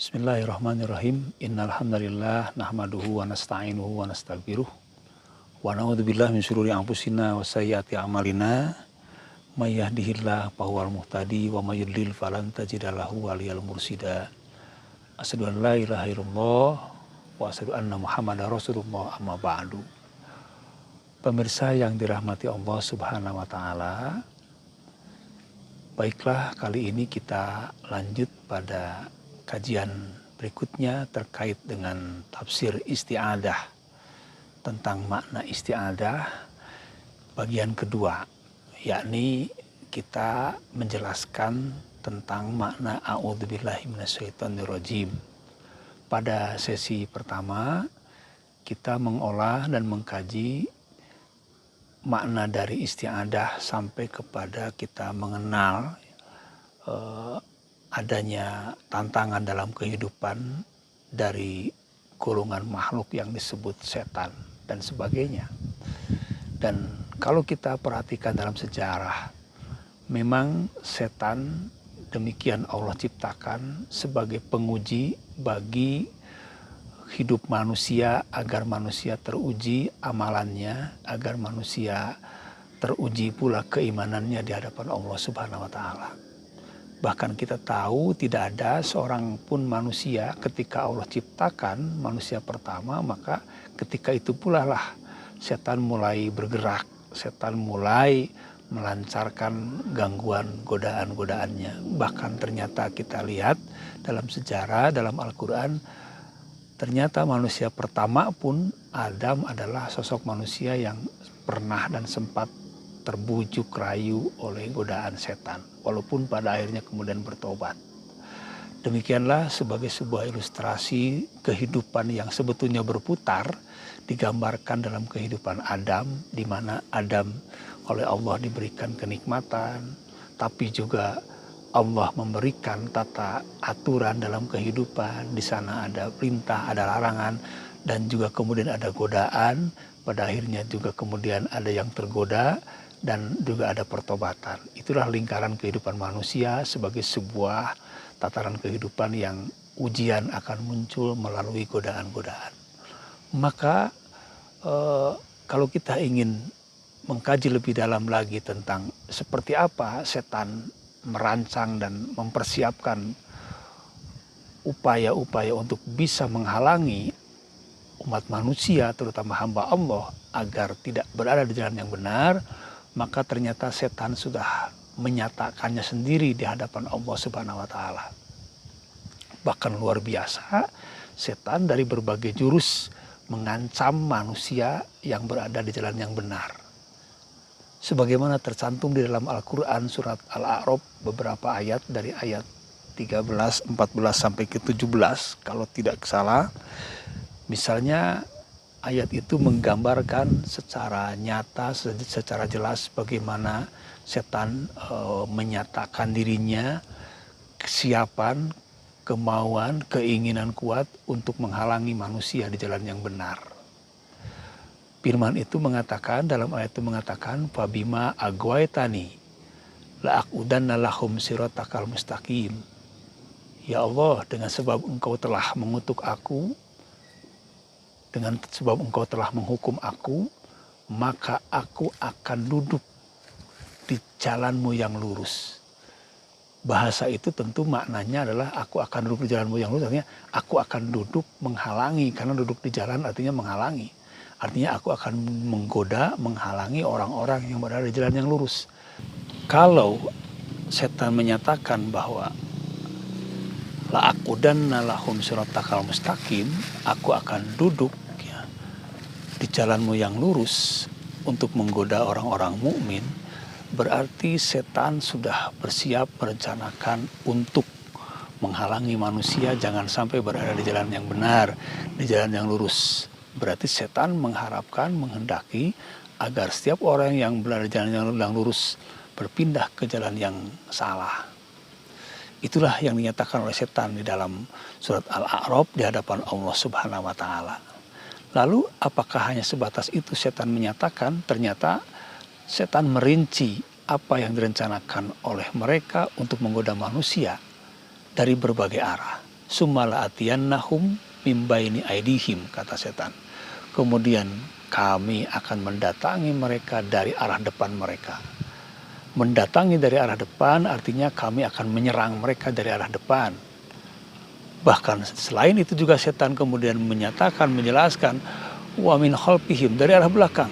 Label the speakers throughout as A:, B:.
A: Bismillahirrahmanirrahim. Innal hamdalillah nahmaduhu wa nasta'inuhu wa nastaghfiruh. Wa na'udzubillahi min syururi anfusina wa sayyiati a'malina. May yahdihillahu fahuwal muhtadi wa may yudlil falan tajida lahu waliyal mursida. Asyhadu an la ilaha illallah wa asyhadu anna Muhammadar Rasulullah amma ba'du. Pemirsa yang dirahmati Allah Subhanahu wa taala, baiklah kali ini kita lanjut pada kajian berikutnya terkait dengan tafsir isti'adah, tentang makna isti'adah bagian kedua, yakni kita menjelaskan tentang makna a'udzubillahi minasyaitonirrajim. Pada sesi pertama kita mengolah dan mengkaji makna dari isti'adah sampai kepada kita mengenal adanya tantangan dalam kehidupan dari golongan makhluk yang disebut setan dan sebagainya. Dan kalau kita perhatikan dalam sejarah, memang setan demikian Allah ciptakan sebagai penguji bagi hidup manusia, agar manusia teruji amalannya, agar manusia teruji pula keimanannya di hadapan Allah Subhanahu wa taala. Bahkan kita tahu tidak ada seorang pun manusia ketika Allah ciptakan manusia pertama, maka ketika itu pula lah setan mulai bergerak, setan mulai melancarkan gangguan godaan-godaannya. Bahkan ternyata kita lihat dalam sejarah, dalam Al-Quran, ternyata manusia pertama pun Adam adalah sosok manusia yang pernah dan sempat terbujuk rayu oleh godaan setan, walaupun pada akhirnya kemudian bertobat. Demikianlah sebagai sebuah ilustrasi kehidupan yang sebetulnya berputar digambarkan dalam kehidupan Adam, di mana Adam oleh Allah diberikan kenikmatan, tapi juga Allah memberikan tata aturan dalam kehidupan. Di sana ada perintah, ada larangan, dan juga kemudian ada godaan. Pada akhirnya juga kemudian ada yang tergoda, dan juga ada pertobatan. Itulah lingkaran kehidupan manusia sebagai sebuah tataran kehidupan yang ujian akan muncul melalui godaan-godaan. Maka kalau kita ingin mengkaji lebih dalam lagi tentang seperti apa setan merancang dan mempersiapkan upaya-upaya untuk bisa menghalangi umat manusia, terutama hamba Allah, agar tidak berada di jalan yang benar, maka ternyata setan sudah menyatakannya sendiri di hadapan Allah Subhanahu wa taala. Bahkan luar biasa, setan dari berbagai jurus mengancam manusia yang berada di jalan yang benar. Sebagaimana tercantum di dalam Al-Quran surat Al-A'raf, beberapa ayat dari ayat 13, 14 sampai ke 17 kalau tidak salah. Misalnya ayat itu menggambarkan secara nyata, secara jelas bagaimana setan menyatakan dirinya, kesiapan, kemauan, keinginan kuat untuk menghalangi manusia di jalan yang benar. Firman itu mengatakan, dalam ayat itu mengatakan, fabima agwaitani la'aqudanna lahum siratakal mustaqim. Ya Allah, dengan sebab Engkau telah mengutuk aku, dengan sebab Engkau telah menghukum aku, maka aku akan duduk di jalanmu yang lurus. Bahasa itu tentu maknanya adalah aku akan duduk di jalanmu yang lurus, artinya aku akan duduk menghalangi, karena duduk di jalan artinya menghalangi. Artinya aku akan menggoda, menghalangi orang-orang yang berada di jalan yang lurus. Kalau setan menyatakan bahwa la'aqudanna lahum siratakal mustaqim, aku akan duduk ya, di jalanmu yang lurus untuk menggoda orang-orang mukmin, berarti setan sudah bersiap merencanakan untuk menghalangi manusia jangan sampai berada di jalan yang benar, di jalan yang lurus. Berarti setan mengharapkan, menghendaki agar setiap orang yang berada di jalan yang lurus berpindah ke jalan yang salah. Itulah yang dinyatakan oleh setan di dalam surat Al-A'raf di hadapan Allah Subhanahu wa taala. Lalu apakah hanya sebatas itu setan menyatakan? Ternyata setan merinci apa yang direncanakan oleh mereka untuk menggoda manusia dari berbagai arah. Sumala atiyannahum mim baini aidihim, kata setan. Kemudian kami akan mendatangi mereka dari arah depan mereka. Mendatangi dari arah depan artinya kami akan menyerang mereka dari arah depan. Bahkan selain itu juga setan kemudian menyatakan, menjelaskan, wa min khalfihim, dari arah belakang,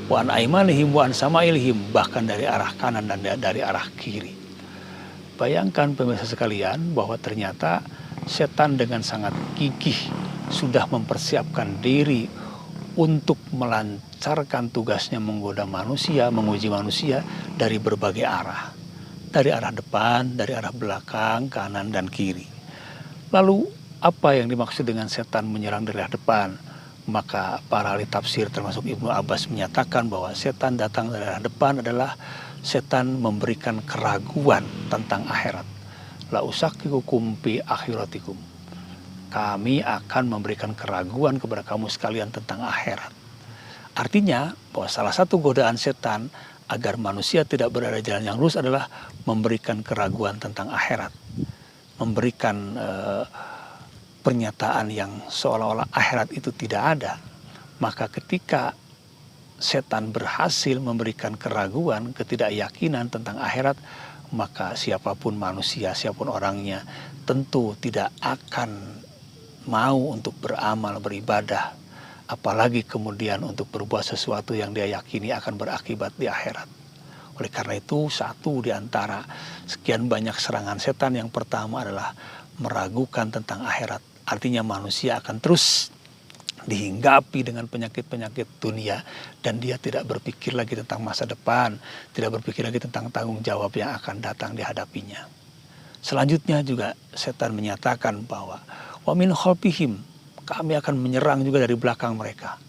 A: wa an aimanihim wa an samailihim, bahkan dari arah kanan dan dari arah kiri. Bayangkan pemirsa sekalian bahwa ternyata setan dengan sangat gigih sudah mempersiapkan diri untuk melancarkan tugasnya menggoda manusia, menguji manusia dari berbagai arah. Dari arah depan, dari arah belakang, kanan dan kiri. Lalu apa yang dimaksud dengan setan menyerang dari arah depan? Maka para ahli tafsir termasuk Ibnu Abbas menyatakan bahwa setan datang dari arah depan adalah setan memberikan keraguan tentang akhirat. La usakkikum fi akhiratikum. Kami akan memberikan keraguan kepada kamu sekalian tentang akhirat. Artinya bahwa salah satu godaan setan agar manusia tidak berada di jalan yang lurus adalah memberikan keraguan tentang akhirat. Memberikan pernyataan yang seolah-olah akhirat itu tidak ada. Maka ketika setan berhasil memberikan keraguan, ketidakyakinan tentang akhirat, maka siapapun manusia, siapapun orangnya tentu tidak akan mau untuk beramal, beribadah, apalagi kemudian untuk berbuat sesuatu yang dia yakini akan berakibat di akhirat. Oleh karena itu, satu di antara sekian banyak serangan setan yang pertama adalah meragukan tentang akhirat. Artinya manusia akan terus dihinggapi dengan penyakit-penyakit dunia dan dia tidak berpikir lagi tentang masa depan, tidak berpikir lagi tentang tanggung jawab yang akan datang dihadapinya. Selanjutnya juga setan menyatakan bahwa wa min khalfihim, kami akan menyerang juga dari belakang mereka.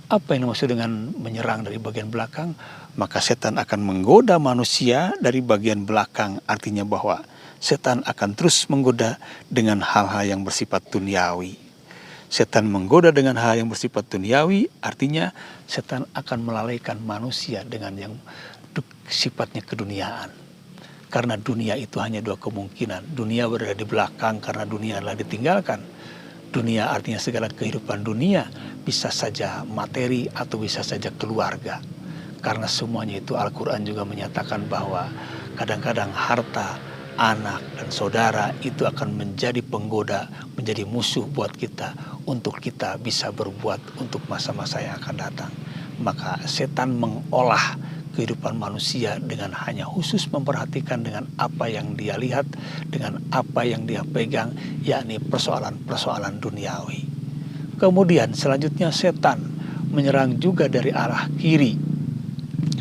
A: Apa yang dimaksud dengan menyerang dari bagian belakang? Maka setan akan menggoda manusia dari bagian belakang. Artinya bahwa setan akan terus menggoda dengan hal-hal yang bersifat duniawi. Setan menggoda dengan hal yang bersifat duniawi, artinya setan akan melalaikan manusia dengan yang sifatnya keduniaan. Karena dunia itu hanya dua kemungkinan. Dunia berada di belakang karena dunia adalah ditinggalkan. Dunia artinya segala kehidupan dunia, bisa saja materi atau bisa saja keluarga. Karena semuanya itu Al-Quran juga menyatakan bahwa kadang-kadang harta, anak, dan saudara itu akan menjadi penggoda, menjadi musuh buat kita, untuk kita bisa berbuat untuk masa-masa yang akan datang. Maka setan mengolah kehidupan manusia dengan hanya khusus memperhatikan dengan apa yang dia lihat, dengan apa yang dia pegang, yakni persoalan-persoalan duniawi. Kemudian selanjutnya setan menyerang juga dari arah kiri.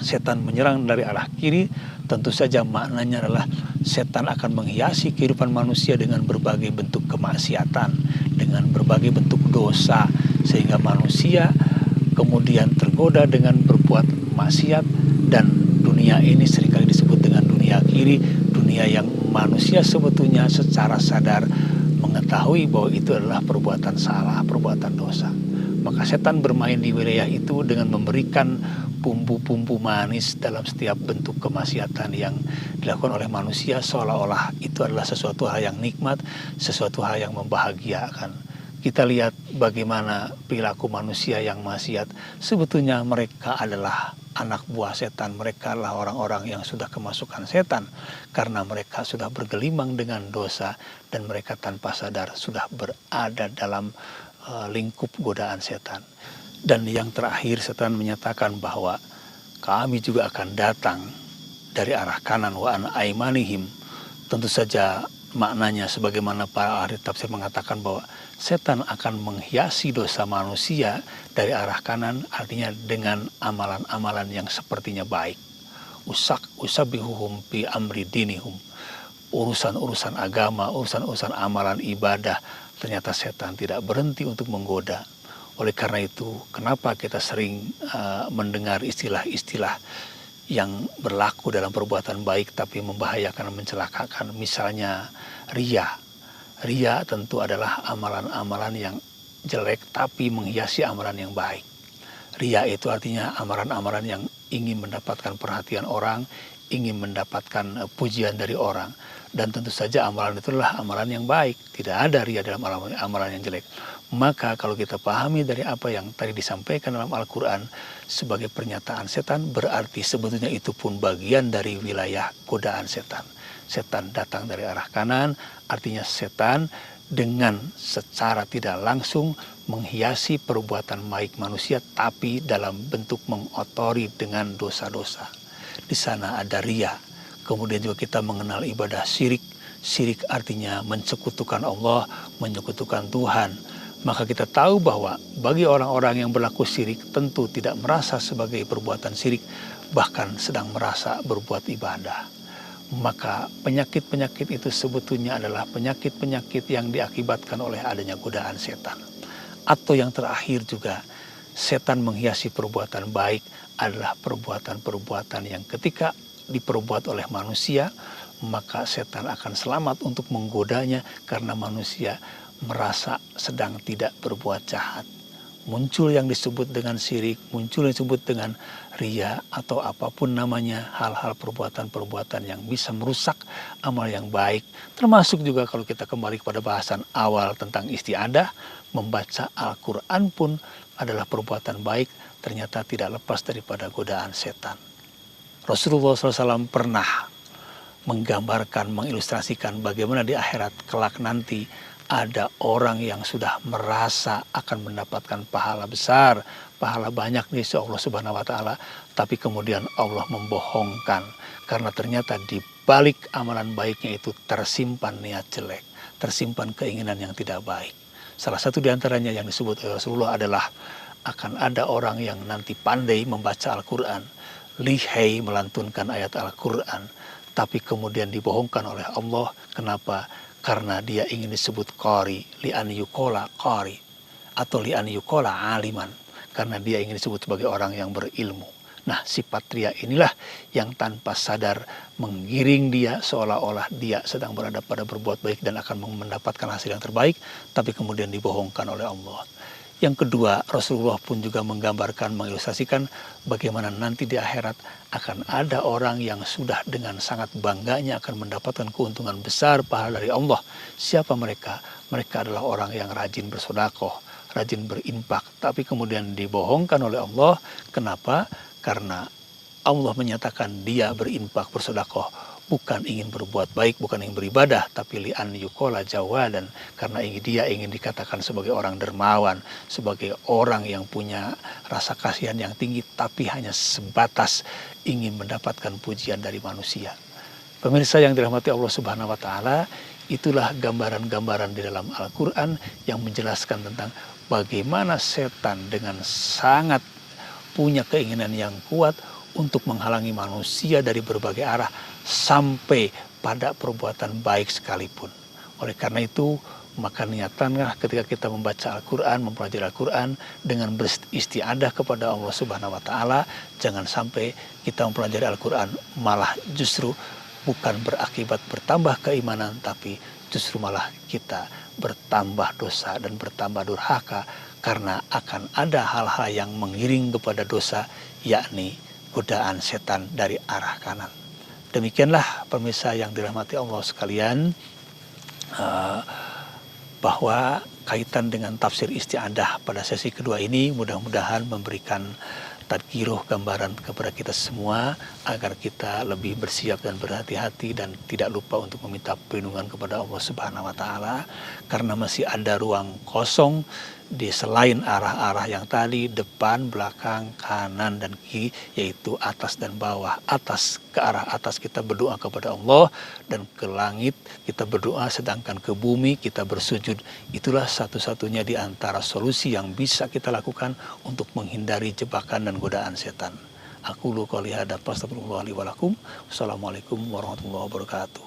A: Setan menyerang dari arah kiri, tentu saja maknanya adalah setan akan menghiasi kehidupan manusia dengan berbagai bentuk kemaksiatan, dengan berbagai bentuk dosa, sehingga manusia kemudian tergoda dengan berbuat maksiat. Dan dunia ini seringkali disebut dengan dunia kiri, dunia yang manusia sebetulnya secara sadar mengetahui bahwa itu adalah perbuatan salah, perbuatan dosa. Maka setan bermain di wilayah itu dengan memberikan bumbu-bumbu manis dalam setiap bentuk kemaksiatan yang dilakukan oleh manusia, seolah-olah itu adalah sesuatu hal yang nikmat, sesuatu hal yang membahagiakan. Kita lihat bagaimana perilaku manusia yang maksiat, sebetulnya mereka adalah anak buah setan. Mereka adalah orang-orang yang sudah kemasukan setan, karena mereka sudah bergelimang dengan dosa dan mereka tanpa sadar sudah berada dalam lingkup godaan setan. Dan yang terakhir, setan menyatakan bahwa kami juga akan datang dari arah kanan, wa an aimanihim. Tentu saja maknanya sebagaimana para ahli tafsir mengatakan bahwa setan akan menghiasi dosa manusia dari arah kanan, artinya dengan amalan-amalan yang sepertinya baik. Usabihuhum bi amri dinihum. Urusan-urusan agama, urusan-urusan amalan ibadah, ternyata setan tidak berhenti untuk menggoda. Oleh karena itu, kenapa kita sering mendengar istilah-istilah yang berlaku dalam perbuatan baik tapi membahayakan dan mencelakakan, misalnya riya. Riya tentu adalah amalan-amalan yang jelek tapi menghiasi amalan yang baik. Riya itu artinya amalan-amalan yang ingin mendapatkan perhatian orang, ingin mendapatkan pujian dari orang. Dan tentu saja amalan itulah amalan yang baik. Tidak ada ria dalam amalan yang jelek. Maka kalau kita pahami dari apa yang tadi disampaikan dalam Al-Quran sebagai pernyataan setan, berarti sebetulnya itu pun bagian dari wilayah godaan setan. Setan datang dari arah kanan, artinya setan dengan secara tidak langsung menghiasi perbuatan baik manusia, tapi dalam bentuk mengotori dengan dosa-dosa. Di sana ada ria. Kemudian juga kita mengenal ibadah syirik. Syirik artinya mensekutukan Allah, menyekutukan Tuhan. Maka kita tahu bahwa bagi orang-orang yang berlaku syirik tentu tidak merasa sebagai perbuatan syirik, bahkan sedang merasa berbuat ibadah. Maka penyakit-penyakit itu sebetulnya adalah penyakit-penyakit yang diakibatkan oleh adanya godaan setan. Atau yang terakhir juga, setan menghiasi perbuatan baik adalah perbuatan-perbuatan yang ketika diperbuat oleh manusia, maka setan akan selamat untuk menggodanya karena manusia merasa sedang tidak berbuat jahat. Muncul yang disebut dengan syirik, muncul yang disebut dengan ria atau apapun namanya, hal-hal perbuatan-perbuatan yang bisa merusak amal yang baik. Termasuk juga kalau kita kembali kepada bahasan awal tentang istiadah, membaca Al-Quran pun adalah perbuatan baik, ternyata tidak lepas daripada godaan setan. Rasulullah SAW pernah menggambarkan, mengilustrasikan bagaimana di akhirat kelak nanti ada orang yang sudah merasa akan mendapatkan pahala besar, pahala banyak di sisi Allah Subhanahu wa taala, tapi kemudian Allah membohongkan karena ternyata di balik amalan baiknya itu tersimpan niat jelek, tersimpan keinginan yang tidak baik. Salah satu di antaranya yang disebut oleh Rasulullah adalah akan ada orang yang nanti pandai membaca Al-Quran, lihai melantunkan ayat Al-Quran, tapi kemudian dibohongkan oleh Allah. Kenapa? Karena dia ingin disebut qari, li'an yukola qari, atau li'an yukola aliman, karena dia ingin disebut sebagai orang yang berilmu. Nah, sifat ria inilah yang tanpa sadar menggiring dia seolah-olah dia sedang berada pada berbuat baik dan akan mendapatkan hasil yang terbaik, tapi kemudian dibohongkan oleh Allah. Yang kedua, Rasulullah pun juga menggambarkan, mengilustrasikan bagaimana nanti di akhirat akan ada orang yang sudah dengan sangat bangganya akan mendapatkan keuntungan besar pahala dari Allah. Siapa mereka? Mereka adalah orang yang rajin bersedekah, rajin berinfak, tapi kemudian dibohongkan oleh Allah. Kenapa? Karena Allah menyatakan dia berinfak, bersedekah bukan ingin berbuat baik, bukan ingin beribadah, tapi li'an yukola jawadan, karena dia ingin dikatakan sebagai orang dermawan, sebagai orang yang punya rasa kasihan yang tinggi, tapi hanya sebatas ingin mendapatkan pujian dari manusia. Pemirsa yang dirahmati Allah Subhanahu wa taala, itulah gambaran-gambaran di dalam Al-Quran yang menjelaskan tentang bagaimana setan dengan sangat punya keinginan yang kuat untuk menghalangi manusia dari berbagai arah sampai pada perbuatan baik sekalipun. Oleh karena itu, maka niatanlah ketika kita membaca Al-Quran, mempelajari Al-Quran dengan beristiadah kepada Allah Subhanahu wa taala, jangan sampai kita mempelajari Al-Quran malah justru bukan berakibat bertambah keimanan, tapi justru malah kita bertambah dosa dan bertambah durhaka karena akan ada hal-hal yang mengiring kepada dosa, yakni godaan setan dari arah kanan. Demikianlah pemirsa yang dirahmati Allah sekalian, bahwa kaitan dengan tafsir istiadah pada sesi kedua ini mudah-mudahan memberikan tadkiruh, gambaran kepada kita semua agar kita lebih bersiap dan berhati-hati dan tidak lupa untuk meminta perlindungan kepada Allah Subhanahu wa taala, karena masih ada ruang kosong di selain arah-arah yang tadi, depan, belakang, kanan dan kiri, yaitu atas dan bawah. Atas, ke arah atas kita berdoa kepada Allah, dan ke langit kita berdoa, sedangkan ke bumi kita bersujud. Itulah satu-satunya di antara solusi yang bisa kita lakukan untuk menghindari jebakan dan godaan setan. Aqulu qouli hadza fastaghfirullah li wa lakum. Wassalamualaikum warahmatullahi wabarakatuh.